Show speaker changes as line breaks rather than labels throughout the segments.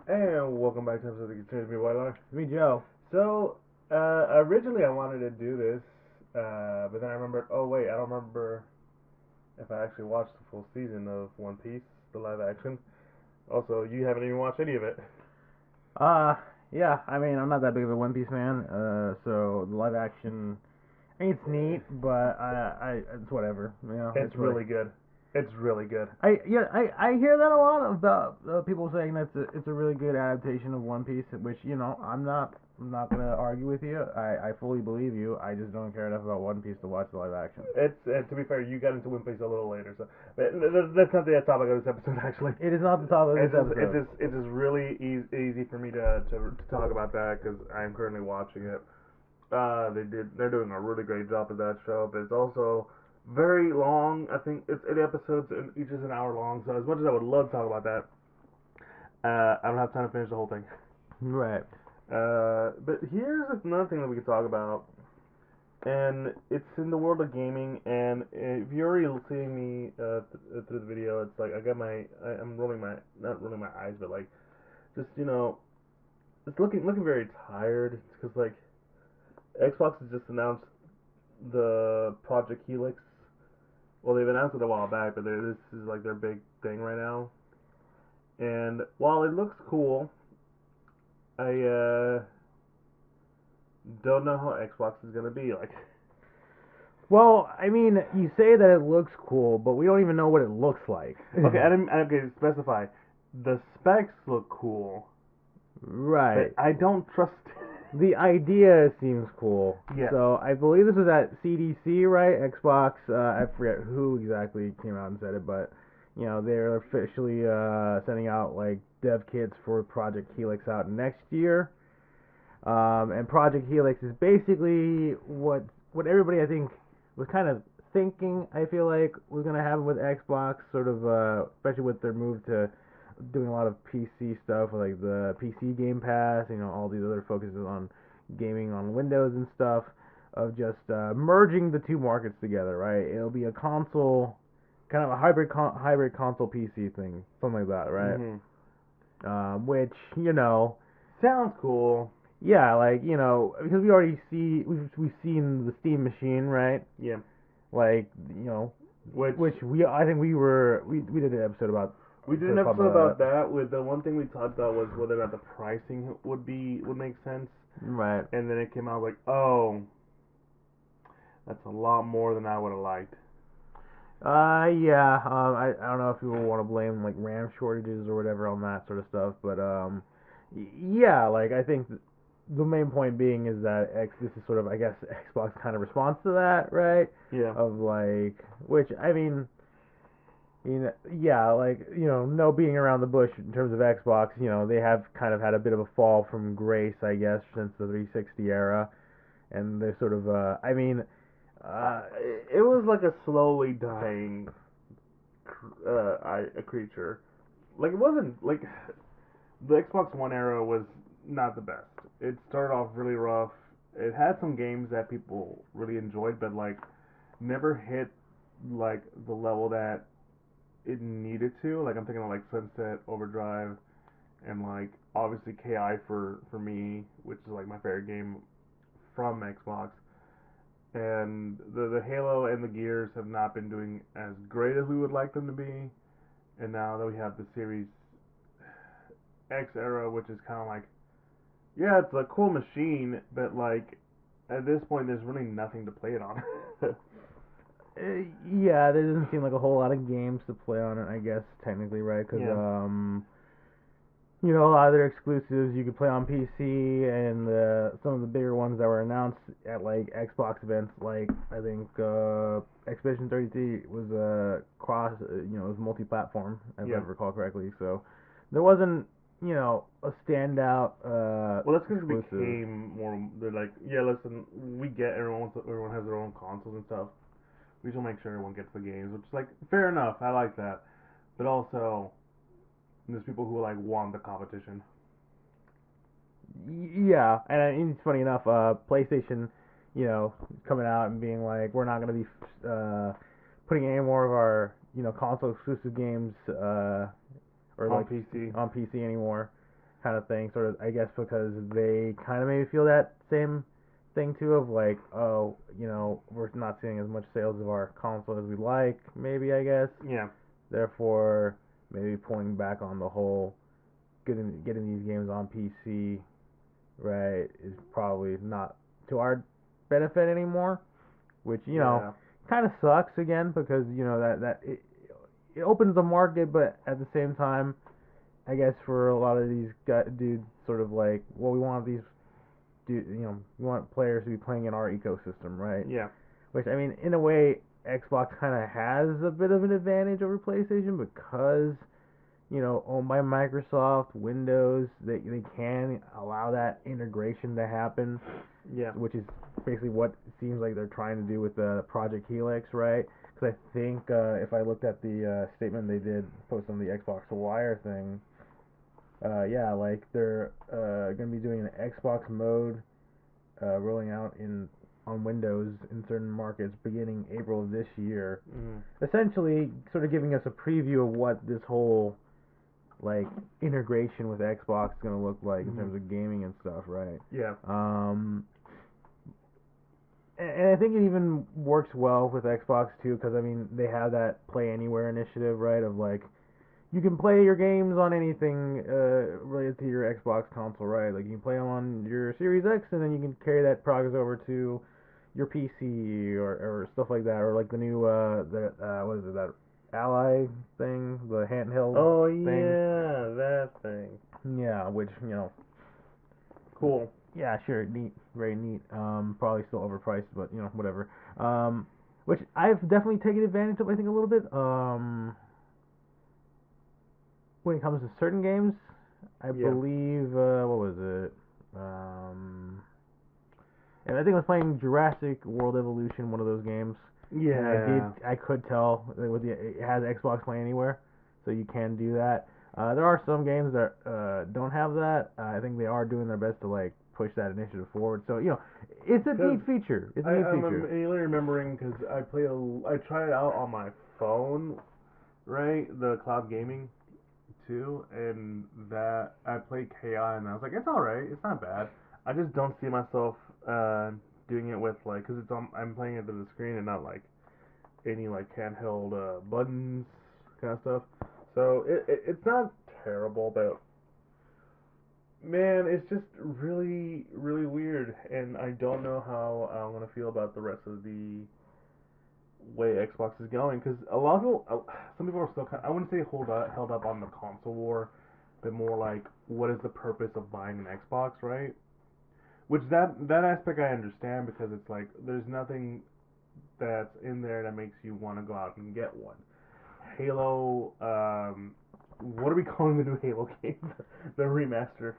And welcome back to episode of the Geek Centurions. Me, White
Me, Joe.
So, originally I wanted to do this, but then I remembered, oh wait, I don't remember if I actually watched the full season of One Piece, the live action. Also, you haven't even watched any of it.
Uh, yeah, I mean, I'm not that big of a One Piece fan, so the live action, it's neat, but it's whatever,
It's
it's like,
really good. It's really good.
I hear that a lot about people saying that it's a really good adaptation of One Piece, which, I'm not gonna argue with you, I fully believe you, I just don't care enough about One Piece to watch the live action.
It's to be fair, you got into One Piece a little later, so but that's not the topic of this episode actually.
It is not the topic of this episode.
It's just really easy for me to talk about that because I'm currently watching it. They're doing a really great job of that show, but it's also very long. I think it's 8 episodes and each is an hour long. So as much as I would love to talk about that, I don't have time to finish the whole thing.
Right.
But here's another thing that we could talk about, and it's in the world of gaming. And if you're already seeing me through the video, it's like I'm rolling my not rolling my eyes, but like just it's looking very tired. It's because like Xbox has just announced the Project Helix. Well, they've announced it a while back, but this is like their big thing right now. And while it looks cool, I don't know how Xbox is gonna be like.
Well, I mean, you say that it looks cool, but we don't even know what it looks like.
Okay, I didn't. Okay, specify. The specs look cool,
Right.
but I don't trust.
The idea seems cool.
Yes.
So I believe this was at CDC, right? Xbox. I forget who exactly came out and said it, but they're officially sending out like dev kits for Project Helix out next year. And Project Helix is basically what everybody I think was kind of thinking. I feel like was gonna happen with Xbox, sort of, especially with their move to doing a lot of PC stuff, like the PC Game Pass, all these other focuses on gaming on Windows and stuff, of just merging the two markets together, right? It'll be a console, kind of a hybrid console PC thing, something like that, right? Which
sounds cool.
yeah, like because we've seen the Steam machine, right?
Yeah.
Like which I think we did an episode about.
We did an episode about that. With the one thing we talked about was whether or not the pricing would make sense.
Right.
And then it came out like, oh, that's a lot more than I would have liked.
Yeah. I don't know if people want to blame like RAM shortages or whatever on that sort of stuff, but yeah, like I think the main point being is that this is sort of, I guess, Xbox kind of response to that, right?
Yeah.
Of like, which I mean, yeah, like no being around the bush in terms of Xbox, they have kind of had a bit of a fall from grace, I guess, since the 360 era, and they're sort of, I mean,
it was like a slowly dying a creature. Like it wasn't like the Xbox One era was not the best. It started off really rough. It had some games that people really enjoyed, but like never hit like the level that it needed to. Like I'm thinking of like Sunset Overdrive and like obviously KI for me, which is like my favorite game from Xbox. And the Halo and the Gears have not been doing as great as we would like them to be. And now that we have the Series X era, which is kind of like, yeah, it's a cool machine, but like at this point, there's really nothing to play it on.
Yeah, there doesn't seem like a whole lot of games to play on it, I guess, technically, right? Because,
Yeah.
a lot of their exclusives you could play on PC, and some of the bigger ones that were announced at, like, Xbox events, like, I think, Expedition 33 was it was multi-platform, if I recall correctly, so there wasn't, a standout,
Well, that's because it
exclusive.
became more. They're like, yeah, listen, we get everyone has their own consoles and stuff. We just want to make sure everyone gets the games, which is like fair enough. I like that, but also there's people who like want the competition.
Yeah, and it's funny enough, PlayStation, coming out and being like, we're not going to be putting any more of our, console exclusive games or
On
like
PC.
on PC anymore. kind of thing. Sort of, I guess, because they kind of made me feel that same thing too of like, oh, we're not seeing as much sales of our console as we like. Maybe I guess.
Yeah.
Therefore, maybe pulling back on the whole getting these games on PC, right, is probably not to our benefit anymore. Which
Yeah.
kind of sucks again because that it opens the market, but at the same time, I guess for a lot of these dudes, sort of like, well, we want these we want players to be playing in our ecosystem, right?
Yeah.
Which, I mean, in a way, Xbox kind of has a bit of an advantage over PlayStation because owned by Microsoft, Windows, they can allow that integration to happen.
Yeah.
Which is basically what it seems like they're trying to do with the Project Helix, right? Because I think if I looked at the statement they did post on the Xbox Wire thing, yeah, like they're going to be doing an Xbox mode rolling out on Windows in certain markets beginning April of this year. Essentially, sort of giving us a preview of what this whole like integration with Xbox is going to look like in terms of gaming and stuff, right?
Yeah.
And I think it even works well with Xbox too, because I mean they have that Play Anywhere initiative, right? Of like you can play your games on anything related to your Xbox console, right? Like you can play them on your Series X, and then you can carry that progress over to your PC or stuff like that, or like the new what is it, that Ally thing, the handheld
Oh
thing.
yeah, that thing.
Yeah, which
Cool.
yeah, sure, neat, very neat. Probably still overpriced, but whatever. Which I've definitely taken advantage of, I think, a little bit. When it comes to certain games, I believe what was it? And I think I was playing Jurassic World Evolution, one of those games.
Yeah.
And I could tell with it has Xbox Play Anywhere, so you can do that. There are some games that don't have that. I think they are doing their best to like push that initiative forward. So it's a neat feature. It's a neat feature.
I'm immediately remembering because I tried it out on my phone, right? The cloud gaming too, and that I played KI and I was like, it's all right. It's not bad. I just don't see myself doing it with like, because I'm playing it to the screen and not like any like handheld buttons kind of stuff. So it's not terrible, but man, it's just really really weird, and I don't know how I'm gonna feel about the rest of the way Xbox is going, because a lot of people, some people are still kind of, I wouldn't say held up on the console war, but more like what is the purpose of buying an Xbox, right? Which that aspect I understand, because it's like there's nothing that's in there that makes you want to go out and get one. Halo, what are we calling the new Halo game? The remaster.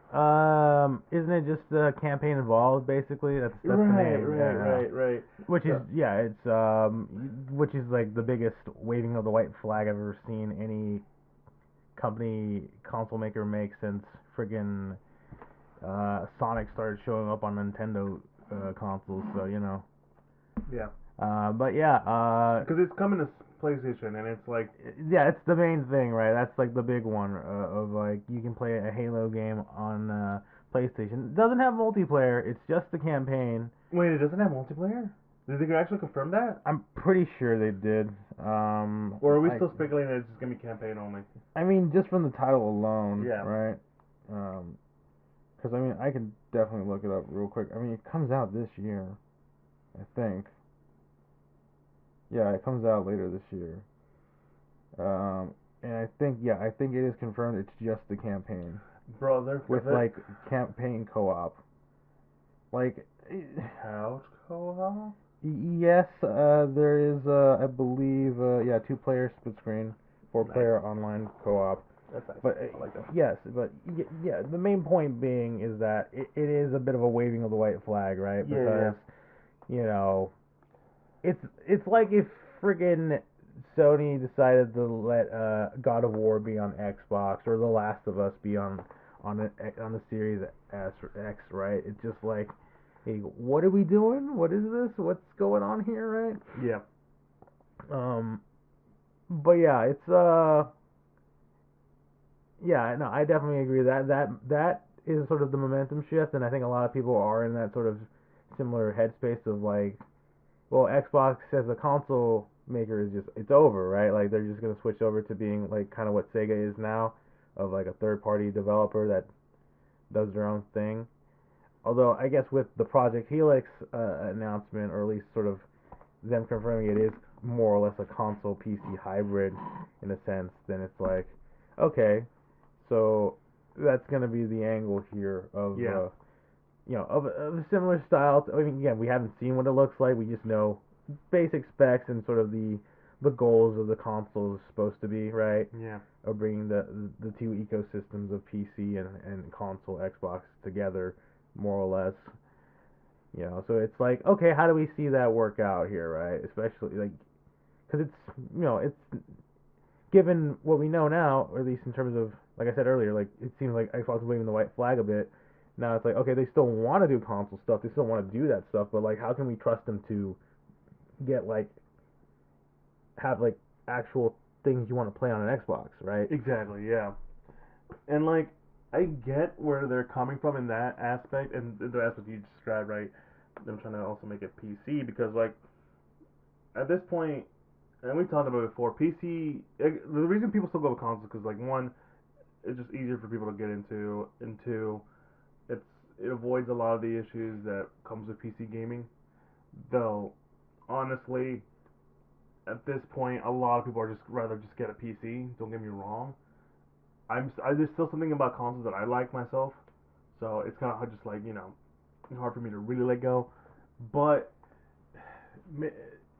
Isn't it just the campaign involved basically? That's the name.
Right.
Which is which is like the biggest waving of the white flag I've ever seen any company console maker make since friggin' Sonic started showing up on Nintendo consoles. So
Yeah.
But yeah.
Because it's coming to PlayStation, and it's like,
yeah, it's the main thing, right? That's like the big one of like you can play a Halo game on PlayStation. It doesn't have multiplayer. It's just the campaign.
Wait, it doesn't have multiplayer? Did they actually confirm that?
I'm pretty sure they did.
Or are we still speculating that it's just gonna be campaign only?
I mean, just from the title alone,
yeah.
Right? Because I mean, I can definitely look it up real quick. I mean, it comes out this year, I think. Yeah, it comes out later this year. And I think it is confirmed. It's just the campaign.
Bro,
with like campaign co-op. Like
couch co-op?
Yes, there is. I believe. 2-player split screen, 4-player online co-op.
That's nice.
But
I like that.
yes, but yeah. The main point being is that it is a bit of a waving of the white flag, right? Because it's like if friggin' Sony decided to let God of War be on Xbox or The Last of Us be on the Series S or X, right? It's just like, hey, what are we doing? What is this? What's going on here, right?
Yeah.
But yeah, it's Yeah, no, I definitely agree that is sort of the momentum shift, and I think a lot of people are in that sort of similar headspace of like, well, Xbox as a console maker is just it's over, right? Like they're just gonna switch over to being like kind of what Sega is now, of like a third party developer that does their own thing. Although I guess with the Project Helix announcement, or at least sort of them confirming it is more or less a console PC hybrid in a sense, then it's like, okay, so that's gonna be the angle here of
Yeah.
of a similar style. I mean, again, we haven't seen what it looks like. We just know basic specs and sort of the goals of the console is supposed to be, right?
Yeah.
Of bringing the two ecosystems of PC and console Xbox together, more or less. So it's like, okay, how do we see that work out here, right? Especially like, because it's given what we know now, or at least in terms of, like I said earlier, like it seems like Xbox is waving the white flag a bit. Now it's like, okay, they still want to do console stuff, they still want to do that stuff, but like, how can we trust them to get like have like actual things you want to play on an Xbox, right?
Exactly. Yeah. And like, I get where they're coming from in that aspect, and the aspect you described, right? Them trying to also make it PC because like at this point, and we talked about it before, PC. The reason people still go with consoles because like one, it's just easier for people to get into, and two, it avoids a lot of the issues that comes with PC gaming. Though, honestly, at this point, a lot of people are just rather just get a PC. Don't get me wrong. There's still something about consoles that I like myself, so it's kind of just like hard for me to really let go. But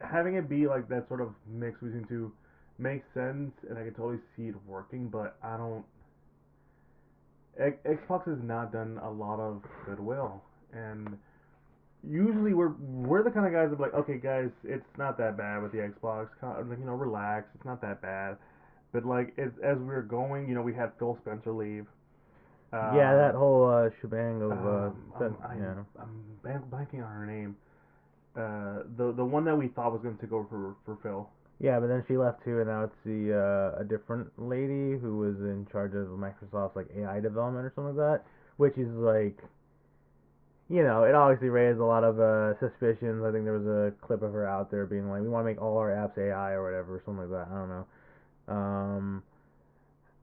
having it be like that sort of mix between two makes sense, and I can totally see it working. But I don't. Xbox has not done a lot of goodwill, and usually we're the kind of guys that be like, okay, guys, it's not that bad with the Xbox. Like, relax, it's not that bad. But like as we're going, we had Phil Spencer leave.
Yeah,
Uh,
that whole shebang of
I'm blanking on her name. The one that we thought was going to take over for Phil.
yeah, but then she left too, and now it's the a different lady who was in charge of Microsoft's like AI development or something like that, which is like, it obviously raised a lot of suspicions. I think there was a clip of her out there being like, "We want to make all our apps AI or whatever," or something like that. I don't know. Um,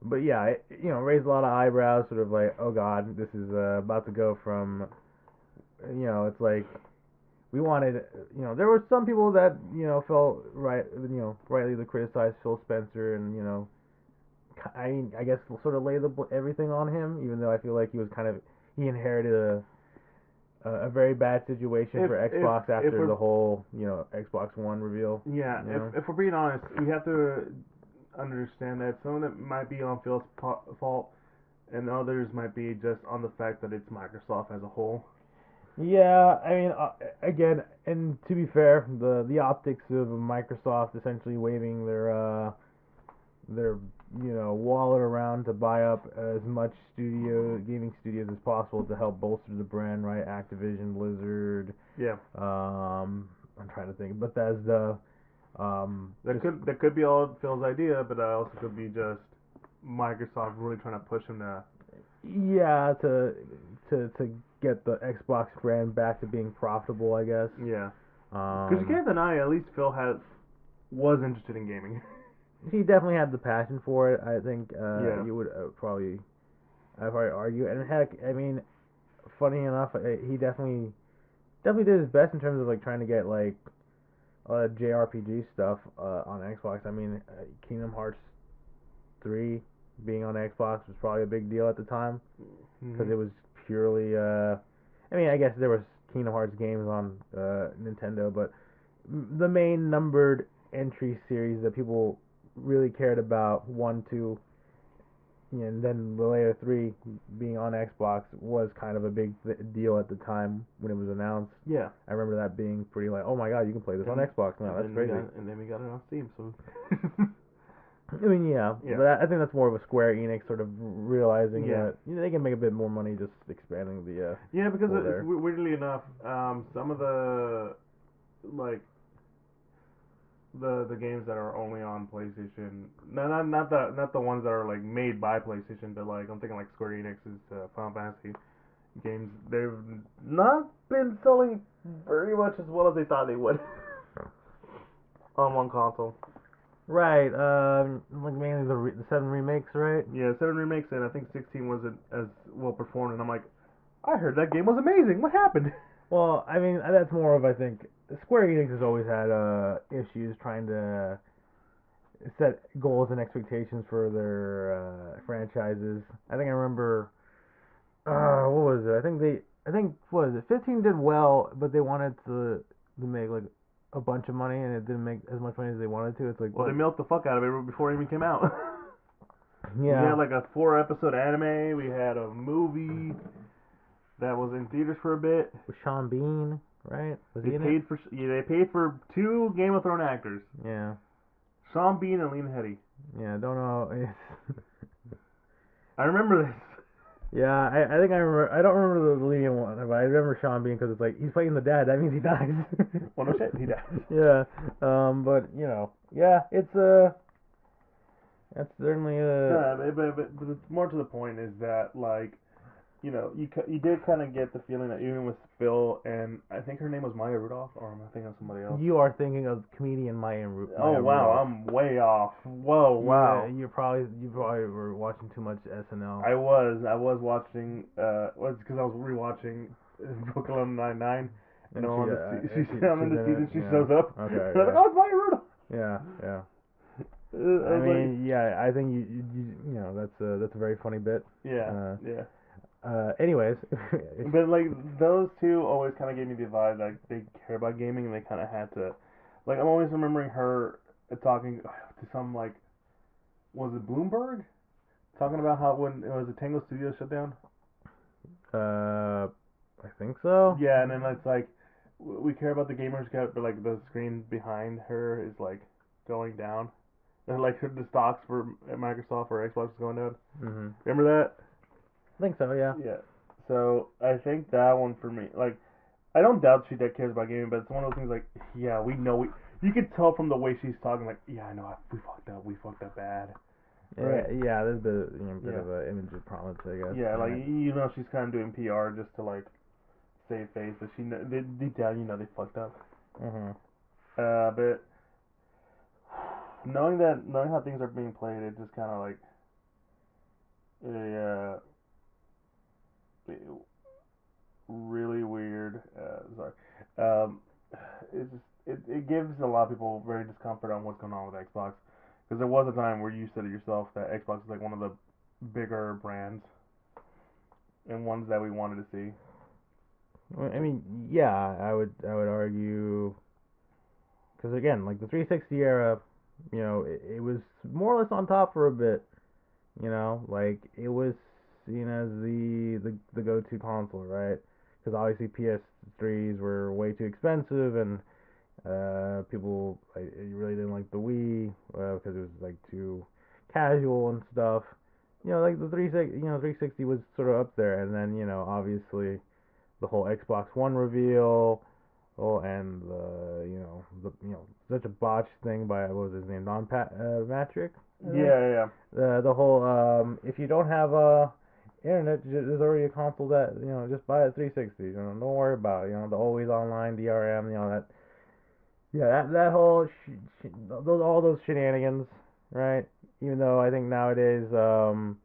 but yeah, it raised a lot of eyebrows. Sort of like, oh god, this is about to go from, it's like we wanted, there were some people that felt right, rightly to criticize Phil Spencer, and I guess sort of lay everything on him, even though I feel like he inherited a very bad situation for Xbox after the whole Xbox One reveal.
Yeah, if we're being honest, we have to understand that some of it might be on Phil's fault, and others might be just on the fact that it's Microsoft as a whole.
Yeah, I mean, again, and to be fair, the optics of Microsoft essentially waving their wallet around to buy up as much gaming studios as possible to help bolster the brand, right? Activision, Blizzard.
Yeah.
I'm trying to think, Bethesda.
That could be all Phil's idea, but that also could be just Microsoft really trying to push him to.
Yeah, to get the Xbox brand back to being profitable, I guess.
Yeah. Because you can't deny, at least Phil was interested in gaming.
He definitely had the passion for it. I think
Yeah.
you would I'd probably argue. And heck, I mean, funny enough, he definitely did his best in terms of like trying to get like JRPG stuff on Xbox. I mean, Kingdom Hearts 3 being on Xbox was probably a big deal at the time because it was purely. I mean, I guess there was Kingdom Hearts games on Nintendo, but the main numbered entry series that people really cared about, 1, 2, and then the later 3 being on Xbox was kind of a big deal at the time when it was announced.
Yeah.
I remember that being pretty like, oh my god, you can play this on Xbox now. That's crazy.
And then we got it on Steam, so.
I mean, yeah. But I think that's more of a Square Enix sort of realizing that they can make a bit more money just expanding the.
Yeah, because weirdly enough, some of the like the games that are only on PlayStation. No, not the ones that are like made by PlayStation, but like I'm thinking like Square Enix's Final Fantasy games. They've not been selling very much as well as they thought they would on one console.
Right. Like mainly the 7 remakes, right?
Yeah, 7 remakes, and I think 16 wasn't as well performed. And I'm like, I heard that game was amazing. What happened?
Well, I mean, that's more of, I think, Square Enix has always had issues trying to set goals and expectations for their franchises. I think I remember, what was it? What was it? 15 did well, but they wanted to make like a bunch of money, and it didn't make as much money as they wanted to. It's like,
Well, they milked the fuck out of it before it even came out. We
yeah,
had like a 4-episode anime. We had a movie that was in theaters for a bit.
with Sean Bean, right? Was
They
he in
paid
it?
for they paid for 2 Game of Thrones actors,
Yeah,
Sean Bean and Lena Headey.
yeah. Don't know.
I remember this.
Yeah, I think I remember. I don't remember the leading one, but I remember Sean Bean because it's like he's playing the dad. That means he dies.
Well, no shit, he died.
Yeah. But yeah, it's that's certainly
Yeah, but it's more to the point is that like, you did kind of get the feeling that even with Phil and I think her name was Maya Rudolph, or am I thinking of somebody else?
You are thinking of comedian Maya
Oh wow,
Rudolph.
I'm way off. Whoa, wow.
Yeah, you probably were watching too much SNL.
I was watching was because I was rewatching Brooklyn Nine-Nine, and I'm on the season she shows up.
Okay.
And I'm like, oh, it's Maya Rudolph.
Yeah, yeah.
I
I mean, yeah, I think that's a very funny bit.
yeah, yeah.
Anyways,
But like those two always kind of gave me the vibe that they care about gaming and they kind of had to. Like I'm always remembering her talking to some like, was it Bloomberg, talking about how when it was the Tango Studios shut down.
I think so.
Yeah, and then it's like we care about the gamers, but like the screen behind her is like going down, and like the stocks for Microsoft or Xbox is going down.
Mhm.
Remember that?
I think so. Yeah.
Yeah. So I think that one for me, like, I don't doubt she cares about gaming, but it's one of those things like, yeah, we know you could tell from the way she's talking, like, yeah, I know, we fucked up bad. Right.
Yeah. There's a bit
Yeah.
of a image of promise, I guess.
Yeah, like she's kind of doing PR just to like save face, but deep down, they fucked up.
Mhm.
But knowing how things are being played, it just kind of like, really weird. Sorry. Um, it gives a lot of people very discomfort on what's going on with Xbox, because there was a time where you said it yourself that Xbox is like one of the bigger brands and ones that we wanted to see.
I mean, yeah, I would argue, because again, like the 360 era, it was more or less on top for a bit. Like it was seen as the go-to console, right? Because obviously PS3s were way too expensive, and people really didn't like the Wii because it was like too casual and stuff. Like the 360 was sort of up there, and then obviously the whole Xbox One reveal. Oh, and such a botched thing by what was his name, Don Patrick.
Yeah.
The whole if you don't have internet, there's already a console that just buy a 360. Don't worry about it. The always online DRM. That. Yeah, that whole all those shenanigans, right? Even though I think nowadays, I'm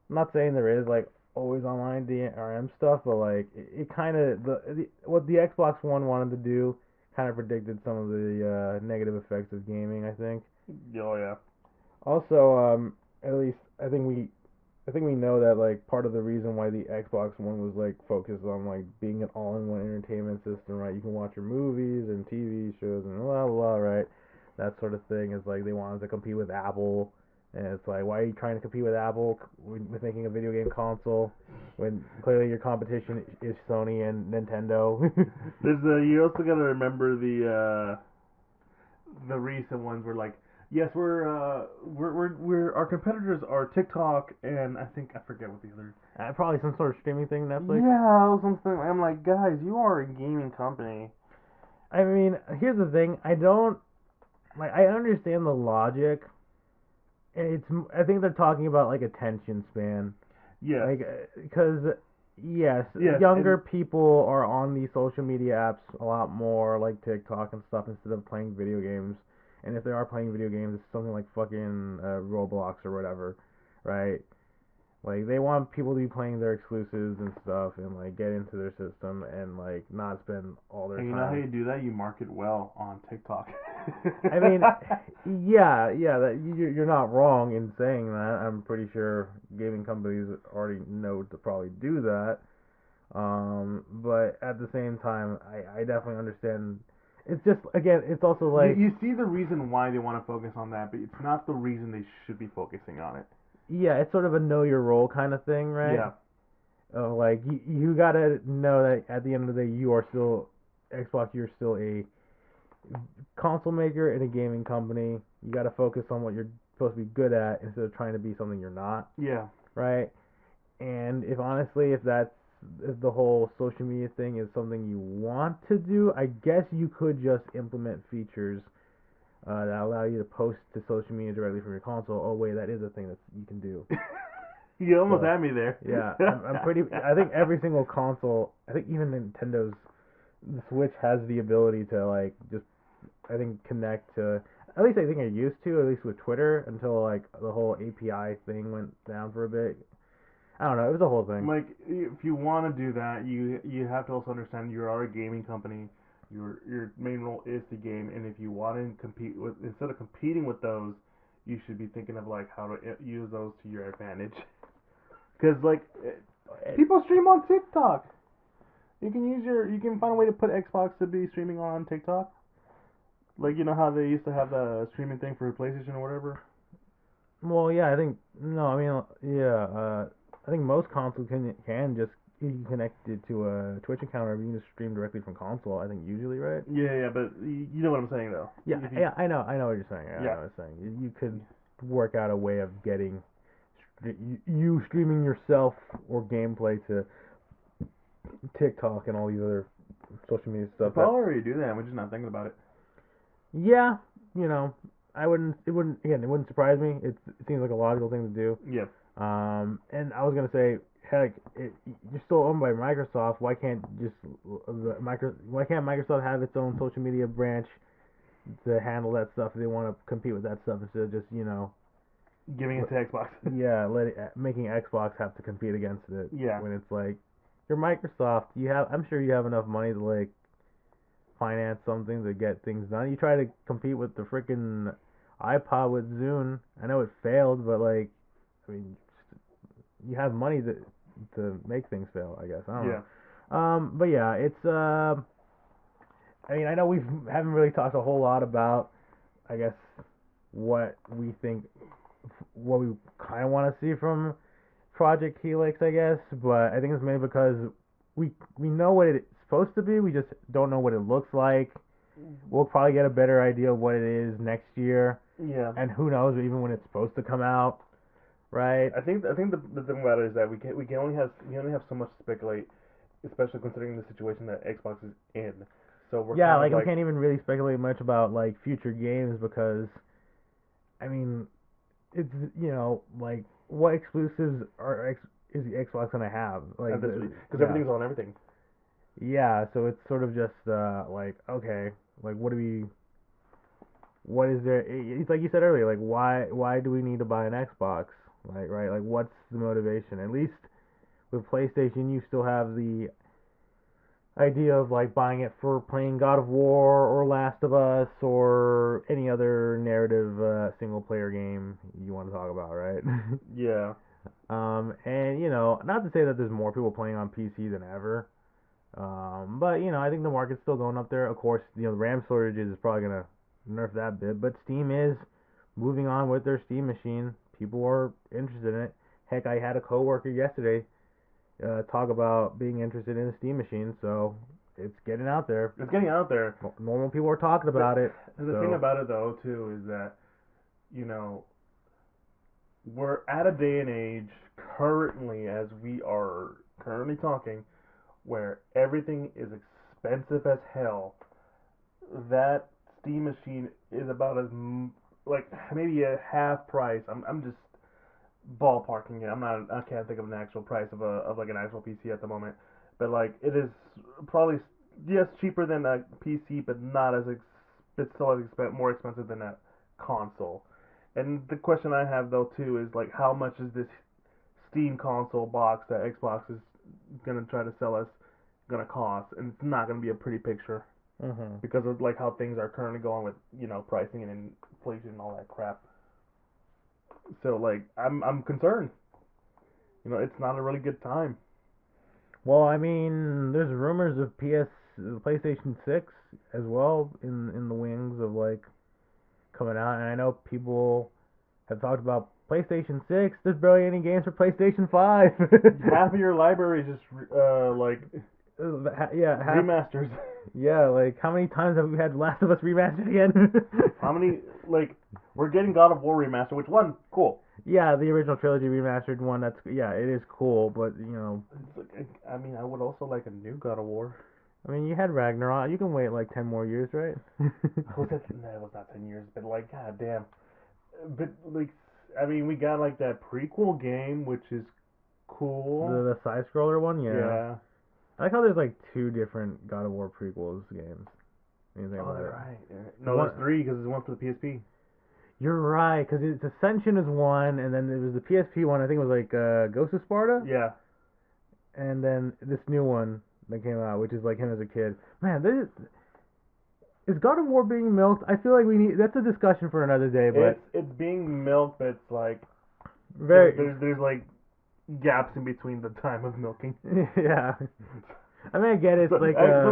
not saying there is like always online DRM stuff, but like it kind of what the Xbox One wanted to do kind of predicted some of the negative effects of gaming, I think.
Oh yeah.
Also, at least I think we know that like part of the reason why the Xbox One was like focused on like being an all-in-one entertainment system, right? You can watch your movies and TV shows and blah blah, right? That sort of thing is like they wanted to compete with Apple, and it's like, why are you trying to compete with Apple with making a video game console when clearly your competition is Sony and Nintendo?
You also gotta remember the recent ones were like, yes, we're our competitors are TikTok and I forget what the other.
Probably some sort of streaming thing, Netflix.
Yeah, or something. I'm like, guys, you are a gaming company.
I mean, here's the thing. I don't like I understand the logic. I think they're talking about like attention span,
Yes.
like because yes,
Yes,
younger
and
people are on these social media apps a lot more, like TikTok and stuff, instead of playing video games. And if they are playing video games, it's something like fucking Roblox or whatever, right? Like they want people to be playing their exclusives and stuff, and like get into their system and like not spend all their
and you know how
time.
you do that? You market well on TikTok.
I mean, yeah, you're not wrong in saying that. I'm pretty sure gaming companies already know to probably do that. But at the same time, I definitely understand. It's just again, it's also
you,
like,
you see the reason why they want to focus on that, but it's not the reason they should be focusing on it.
yeah, it's sort of a know your role kind of thing, right?
Yeah.
Like you gotta know that at the end of the day, you are still Xbox. You're still a console maker and a gaming company. You gotta focus on what you're supposed to be good at instead of trying to be something you're not,
Yeah.
right? And if honestly, if the whole social media thing is something you want to do, I guess you could just implement features that allow you to post to social media directly from your console. Oh wait, that is a thing that you can do.
You almost
So
had me there.
yeah, I'm pretty. I think every single console, I think even Nintendo's the Switch has the ability to like just I think connect to. At least I think it used to, at least with Twitter, until like the whole API thing went down for a bit. I don't know. It was a whole thing.
Like, if you want to do that, you have to also understand you are a gaming company. Your main role is to game, and if you want to compete with, instead of competing with those, you should be thinking of like how to use those to your advantage. Because like people stream on TikTok. You can find a way to put Xbox to be streaming on TikTok. Like you know how they used to have the streaming thing for PlayStation or whatever.
Well, yeah, I think no. I mean, yeah. I think most consoles can just you can connect it to a Twitch account, or you can just stream directly from console. I think usually, right?
Yeah, but you know what I'm saying though.
Yeah,
If you,
yeah. I know what you're saying. I
yeah,
know what you're saying. You could work out a way of getting you streaming yourself or gameplay to TikTok and all these other social media
they
stuff. That
probably already do that. We're just not thinking about it.
yeah, you know, I wouldn't. It wouldn't. Again, it wouldn't surprise me. It seems like a logical thing to do.
Yeah.
And I was gonna say, heck, you're still owned by Microsoft. Why can't Why can't Microsoft have its own social media branch to handle that stuff? If they want to compete with that stuff instead of just
Giving it to Xbox.
yeah, making Xbox have to compete against it.
Yeah.
When it's like you're Microsoft, I'm sure you have enough money to like finance something to get things done. You try to compete with the freaking iPod with Zune. I know it failed, but like, I mean, you have money to make things fail. I guess I don't
Yeah.
know. But yeah, it's I mean, I know we haven't really talked a whole lot about, I guess, what we think, what we kind of want to see from Project Helix, I guess. But I think it's mainly because we know what it's supposed to be. We just don't know what it looks like. We'll probably get a better idea of what it is next year,
Yeah.
and who knows even when it's supposed to come out, right?
I think the thing about it is that we can only have so much to speculate, especially considering the situation that Xbox is in. So we're
Yeah,
kind of
like we
like
can't even really speculate much about like future games because I mean it's like what exclusives is the Xbox gonna have like
because
yeah.
everything's on everything.
Yeah, so it's sort of just like okay, like what is there? It's like you said earlier, like why do we need to buy an Xbox? Like right, like what's the motivation? At least with PlayStation, you still have the idea of like buying it for playing God of War or Last of Us or any other narrative single player game you want to talk about, right?
Yeah.
And not to say that there's more people playing on PC than ever. But I think the market's still going up there. Of course, the RAM shortages is probably gonna nerf that bit, but Steam is moving on with their Steam machine. People are interested in it. Heck, I had a coworker yesterday talk about being interested in a Steam machine, so it's getting out there.
It's getting out there.
Normal people are talking about it.
The thing about it though too is that you know we're at a day and age currently as we are currently talking where everything is expensive as hell. That Steam machine is about as like maybe a half price. I'm just ballparking it. I can't think of an actual price of like an actual PC at the moment. But like it is probably yes cheaper than a PC, but not as it's still more expensive than a console. And the question I have though too is like how much is this Steam console box that Xbox is gonna try to sell us gonna cost? And it's not gonna be a pretty picture because of like how things are currently going with pricing and inflation and all that crap. So like I'm concerned. It's not a really good time.
Well, I mean, there's rumors of PlayStation 6 as well in the wings of like coming out, and I know people have talked about PlayStation 6. There's barely any games for PlayStation 5.
Half of your library is just like remasters.
Yeah, like how many times have we had Last of Us remastered again?
How many we're getting God of War remastered, which one? Cool.
Yeah, the original trilogy remastered one. It is cool, but
I mean, I would also like a new God of War.
I mean, you had Ragnarok. You can wait like 10 more years, right?
No, it was not 10 years, but like, god damn. But like, I mean, we got like that prequel game, which is cool.
The side scroller one, yeah.
Yeah.
I like how there's like 2 different God of War prequels games.
Oh, they're right. No, there's 3 because there's one for the PSP.
You're right, because it's Ascension is one, and then there was the PSP one. I think it was like Ghost of Sparta.
Yeah.
And then this new one that came out, which is like him as a kid. Man, is God of War being milked? I feel like that's a discussion for another day. But
it's being milked, but it's like there's like gaps in between the time of milking.
Yeah. I mean, I get it. It's
so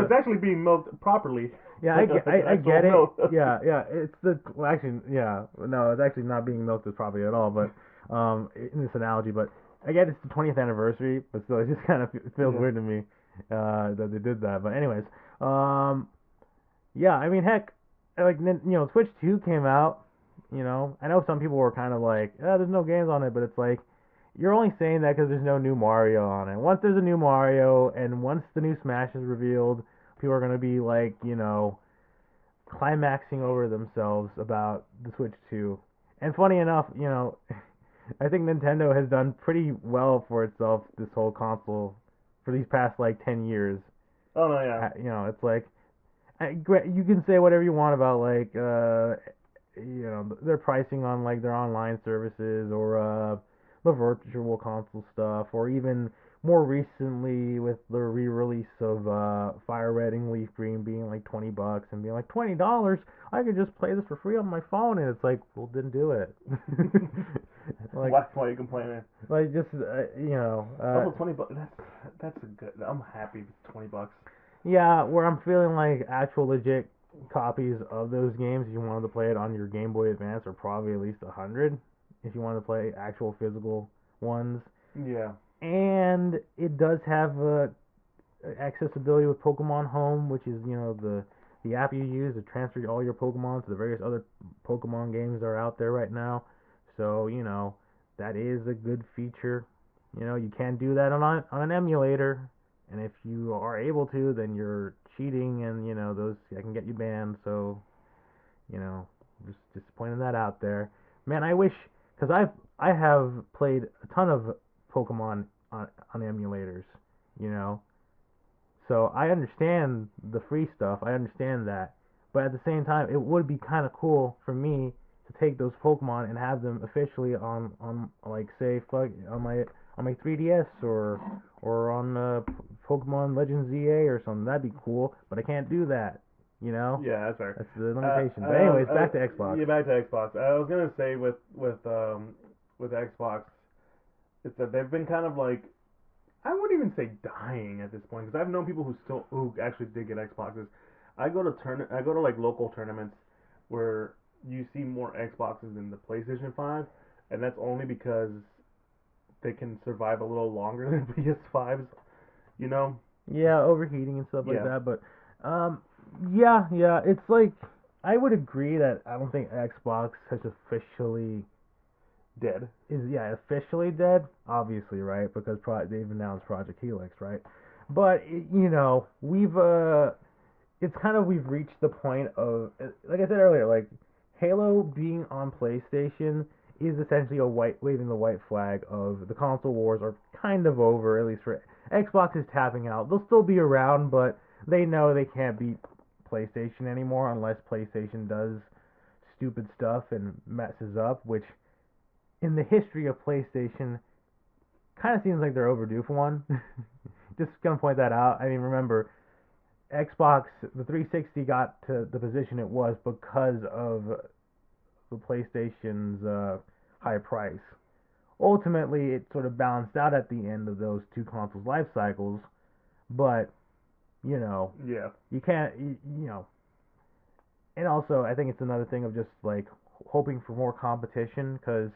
it's actually being milked properly.
Yeah,
like
I get it. Yeah. It's no, it's actually not being milked as properly at all. But in this analogy, but I get it's the 20th anniversary, but still, it just kind of feels weird to me that they did that. But anyways, yeah, I mean, heck, like Switch 2 came out. I know some people were kind of like, there's no games on it, but it's like you're only saying that because there's no new Mario on it. Once there's a new Mario, and once the new Smash is revealed, people are gonna be like, climaxing over themselves about the Switch 2. And funny enough, I think Nintendo has done pretty well for itself this whole console for these past like 10 years.
Oh no, yeah.
It's like you can say whatever you want about like their pricing on like their online services or the virtual console stuff, or even more recently with the re-release of Fire Red and Leaf Green being like $20 and being like $20, I could just play this for free on my phone, and it's like, well, then do it.
Like, why are you complaining?
Like just
also $20. That's a good. I'm happy with $20.
Yeah, where I'm feeling like actual legit copies of those games, if you wanted to play it on your Game Boy Advance, are probably at least $100. If you want to play actual physical ones.
Yeah.
And it does have accessibility with Pokemon Home, which is the app you use to transfer all your Pokemon to the various other Pokemon games that are out there right now. So that is a good feature. You can do that on an emulator, and if you are able to, then you're cheating, and those that can get you banned. So just pointing that out there. Man, I wish. Because I have played a ton of Pokemon on emulators, so I understand the free stuff. I understand that, but at the same time, it would be kind of cool for me to take those Pokemon and have them officially on like say on my 3DS or on Pokemon Legends ZA or something. That'd be cool, but I can't do that.
Yeah, that's right.
That's the limitation. But anyways, back to Xbox.
Yeah, back to Xbox. I was gonna say with Xbox, it's that they've been kind of like, I wouldn't even say dying at this point, because I've known people who actually did get Xboxes. I go to like local tournaments where you see more Xboxes than the PlayStation 5, and that's only because they can survive a little longer than PS5s.
Yeah, overheating and stuff like that, but yeah, it's like I would agree that I don't think Xbox has officially
dead.
Officially dead, obviously, right? Because they've announced Project Helix, right? But we've it's kind of we've reached the point of, like I said earlier, like Halo being on PlayStation is essentially a waving the white flag of the console wars are kind of over. At least for Xbox is tapping out. They'll still be around, but they know they can't beat PlayStation anymore unless PlayStation does stupid stuff and messes up. Which in the history of PlayStation, kind of seems like they're overdue for one. Just gonna point that out. I mean, remember Xbox, the 360 got to the position it was because of the PlayStation's high price. Ultimately, it sort of balanced out at the end of those two consoles' life cycles, but you know,
Yeah.
you can't, you know, and also I think it's another thing of just like hoping for more competition because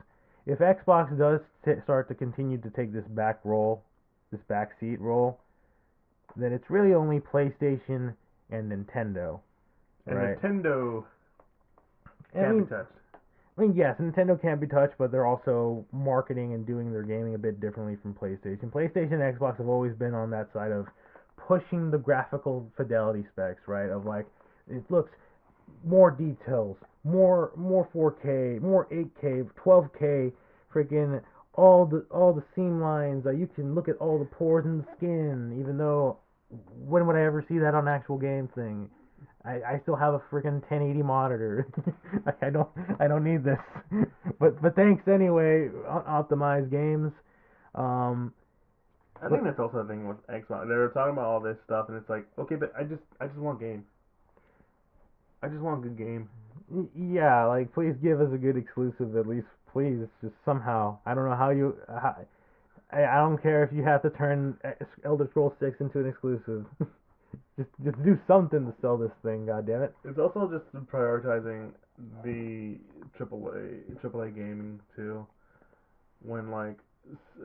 if Xbox does start to continue to take this this back seat role, then it's really only PlayStation and Nintendo,
And
right?
Nintendo
And
can't be touched.
I mean, yes, Nintendo can't be touched, but they're also marketing and doing their gaming a bit differently from PlayStation. PlayStation and Xbox have always been on that side of pushing the graphical fidelity specs, right? Of like, it looks more details, more 4K, more 8K, 12K, freaking all the seam lines. You can look at all the pores in the skin, even though when would I ever see that on actual game thing? I still have a freaking 1080 monitor. I don't need this. But thanks anyway. Optimized games. Um,
I think that's also the thing with Xbox. They were talking about all this stuff, and it's like, okay, but I just want game. I just want a good game.
Yeah, like please give us a good exclusive at least. Please, just somehow. I don't know how you. I don't care if you have to turn Elder Scrolls 6 into an exclusive. Just do something to sell this thing. God damn it.
It's also just prioritizing the AAA gaming too. When like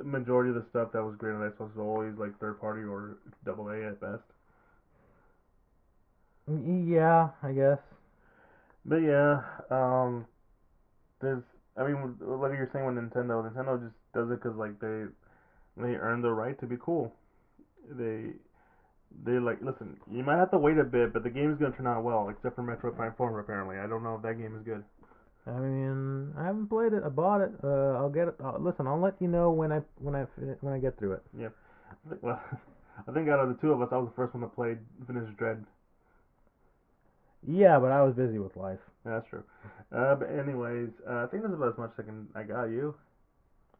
majority of the stuff that was great on Xbox was always like third party or AA at best.
Yeah, I guess.
But yeah, there's. I mean, like you're saying with Nintendo just does it because like they earn the right to be cool. They they like listen. You might have to wait a bit, but the game is gonna turn out well, except for Metroid Prime 4 apparently. I don't know if that game is good.
I mean, I haven't played it. I bought it. I'll get it. Listen, I'll let you know when I get through it.
Yeah. Well, I think out of the two of us, I was the first one to finish Dread.
Yeah, but I was busy with life.
Yeah, that's true. But anyways, I think that's about as much as I got you.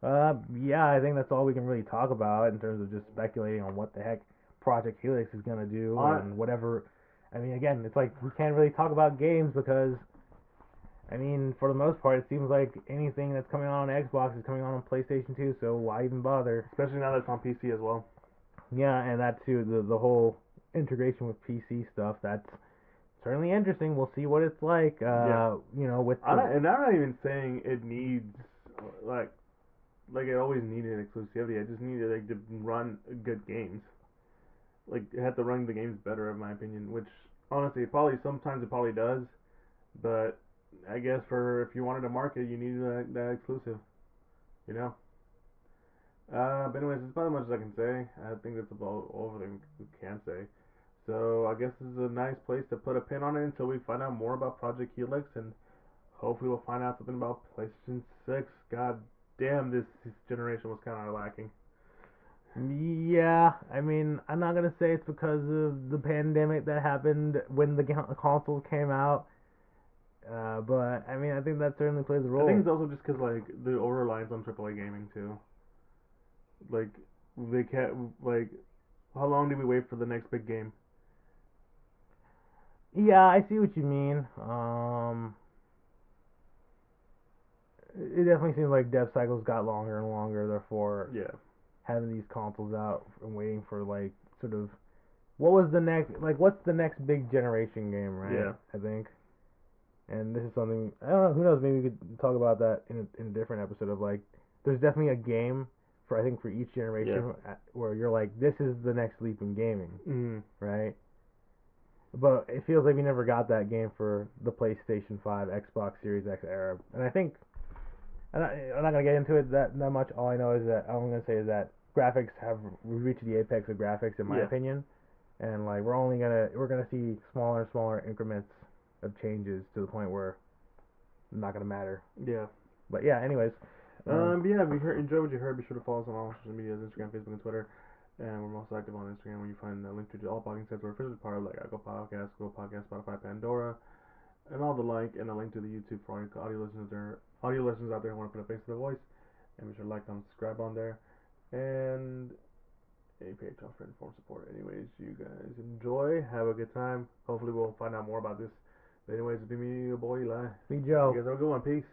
Yeah, I think that's all we can really talk about in terms of just speculating on what the heck Project Helix is gonna do and whatever. I mean, again, it's like we can't really talk about games because, I mean, for the most part, it seems like anything that's coming on Xbox is coming on PlayStation 2. So why even bother?
Especially now that it's on PC as well.
Yeah, and that too, the whole integration with PC stuff. That's certainly interesting. We'll see what it's like.
Yeah.
You know, with
And I'm not even saying it needs like it always needed exclusivity. I just needed like to run good games. Like it had to run the games better, in my opinion. Which honestly, sometimes it probably does, but I guess for if you wanted to market, you needed that exclusive. You know. But anyways, that's about as much as I can say. I think that's about all everything we can say. So I guess this is a nice place to put a pin on it until we find out more about Project Helix, and hopefully we'll find out something about PlayStation 6. God damn, this generation was kind of lacking.
Yeah, I mean, I'm not gonna say it's because of the pandemic that happened when the consoles came out, but I mean, I think that certainly plays a
I
role.
think it's also just because like the over reliance on AAA gaming too. Like they can't like. How long do we wait for the next big game?
Yeah, I see what you mean. It definitely seems like dev cycles got longer and longer, therefore
Yeah.
having these consoles out and waiting for like sort of what's the next big generation game, right?
Yeah.
I think. And this is something I don't know. Who knows? Maybe we could talk about that in a different episode of like. There's definitely a game for I think for each generation where you're like, this is the next leap in gaming, right? But it feels like we never got that game for the PlayStation 5, Xbox Series X era, and I think I'm not gonna get into it that much. All I'm gonna say is that graphics have reached the apex of graphics in my opinion. and like we're gonna see smaller and smaller increments of changes to the point where it's not gonna matter.
Yeah.
But yeah, anyways.
Yeah, if you enjoyed what you heard, be sure to follow us on all social medias, Instagram, Facebook, and Twitter. And we're most active on Instagram, where you find a link to all podcast sites. We're officially part of like Apple Podcasts, Google Podcasts, Spotify, Pandora, and all the like, and a link to the YouTube for all your audio listeners out there who want to put a face to the voice. And be sure to like, comment, subscribe on there. And a Patreon for informed support. Anyways, you guys enjoy, have a good time. Hopefully we'll find out more about this. But anyways, it's been me, your boy Eli.
Me, Joe.
You guys have a good one. Peace.